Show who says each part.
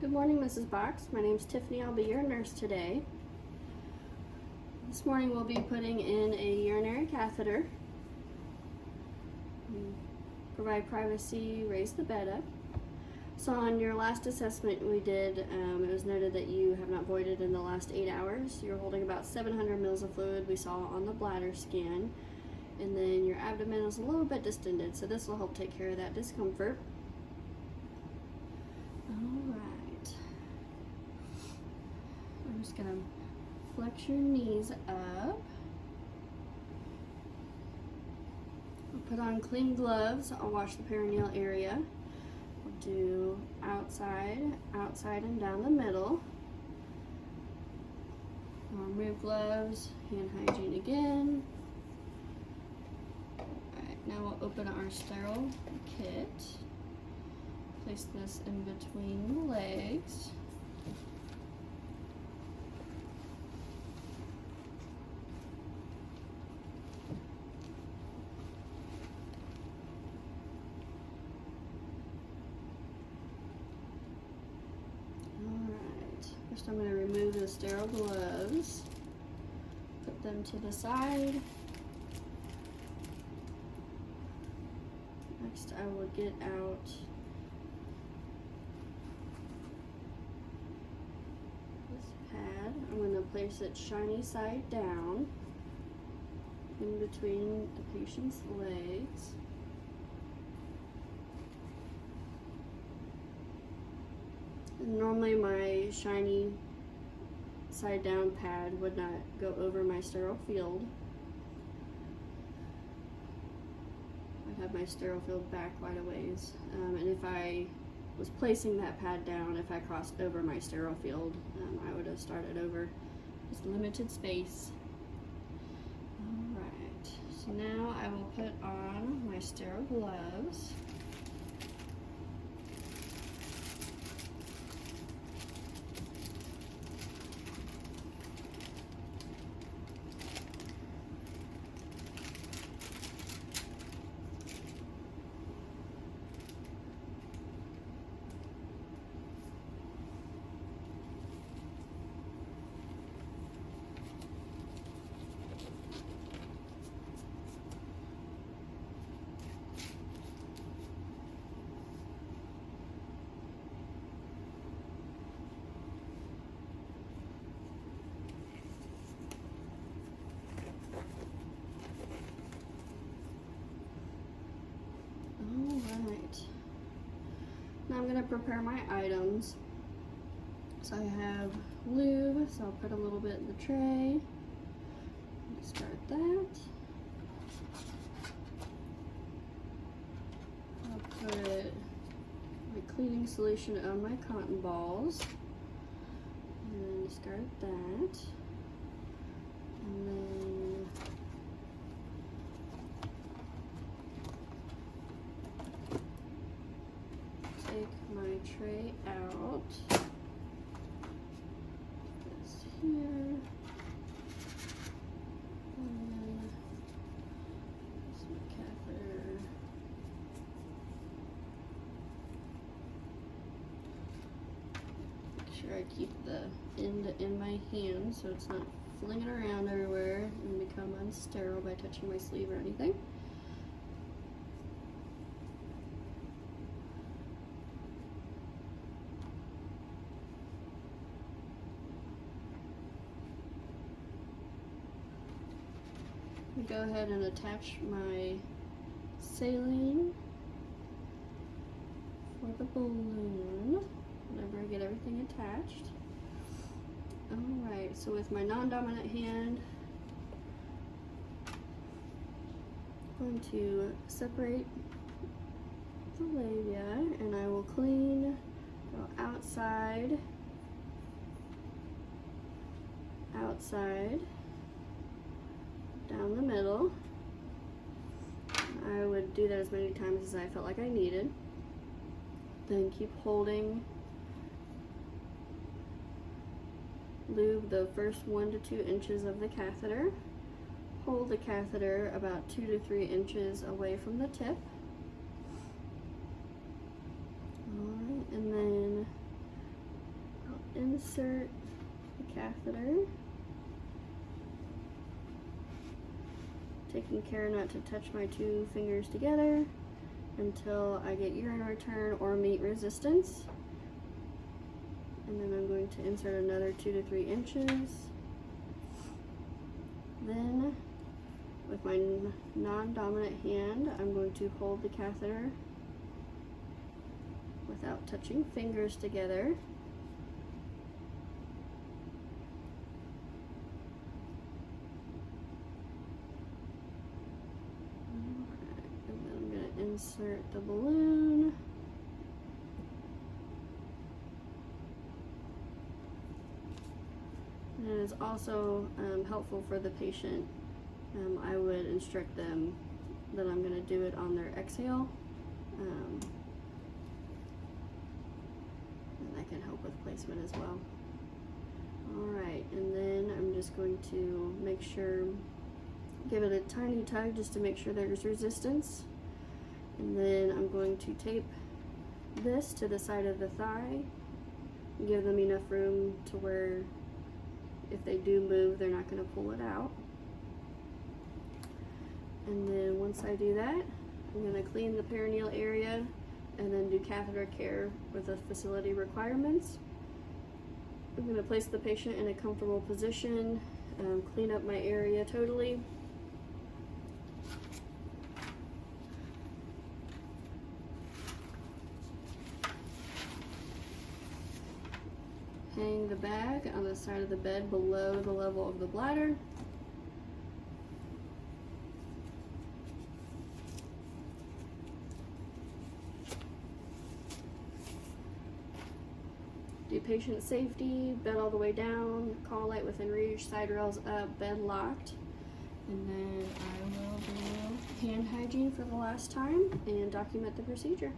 Speaker 1: Good morning, Mrs. Box. My name's Tiffany. I'll be your nurse today. This morning we'll be putting in a urinary catheter. Provide privacy, raise the bed up. So on your last assessment we did, it was noted that you have not voided in the last 8 hours. You're holding about 700 mils of fluid we saw on the bladder scan. And then your abdomen is a little bit distended, so this will help take care of that discomfort. Alright. I'm just gonna flex your knees up. I'll put on clean gloves. I'll wash the perineal area. We'll do outside, outside, and down the middle. I'll remove gloves, hand hygiene again. Alright, now we'll open our sterile kit. Place this in between the legs. Alright, first I'm going to remove the sterile gloves, put them to the side. Next I will get out pad. I'm going to place it shiny side down in between the patient's legs. And normally my shiny side down pad would not go over my sterile field. I'd have my sterile field back quite a ways. And if I was placing that pad down, if I crossed over my sterile field, I would have started over. Just limited space. Alright, so now I will put on my sterile gloves. Alright, now I'm going to prepare my items. So I have lube, so I'll put a little bit in the tray. Start that. I'll put my cleaning solution on my cotton balls. And then discard that. And then take my tray out. This here. And then some catheter. Make sure I keep the end in my hand so it's not flinging around everywhere and become unsterile by touching my sleeve or anything. Go ahead and attach my saline for the balloon whenever I get everything attached. Alright, so with my non-dominant hand, I'm going to separate the labia and I will clean, go outside, outside, down the middle. I would do that as many times as I felt like I needed. Then keep holding lube the first 1 to 2 inches of the catheter. Hold the catheter about 2 to 3 inches away from the tip. Alright, and then insert the catheter, taking care not to touch my two fingers together until I get urine return or meet resistance. And then I'm going to insert another 2 to 3 inches. Then, with my non-dominant hand, I'm going to hold the catheter without touching fingers together. And then I'm going to insert the balloon. And it is also helpful for the patient. I would instruct them that I'm going to do it on their exhale. And that can help with placement as well. Alright, and then I'm just going to make sure, give it a tiny tug just to make sure there's resistance. And then I'm going to tape this to the side of the thigh, give them enough room to where if they do move, they're not going to pull it out. And then once I do that, I'm going to clean the perineal area and then do catheter care with the facility requirements. I'm going to place the patient in a comfortable position, clean up my area totally. Hang the bag on the side of the bed below the level of the bladder. Do patient safety, bed all the way down, call light within reach, side rails up, bed locked. And then I will do hand hygiene for the last time and document the procedure.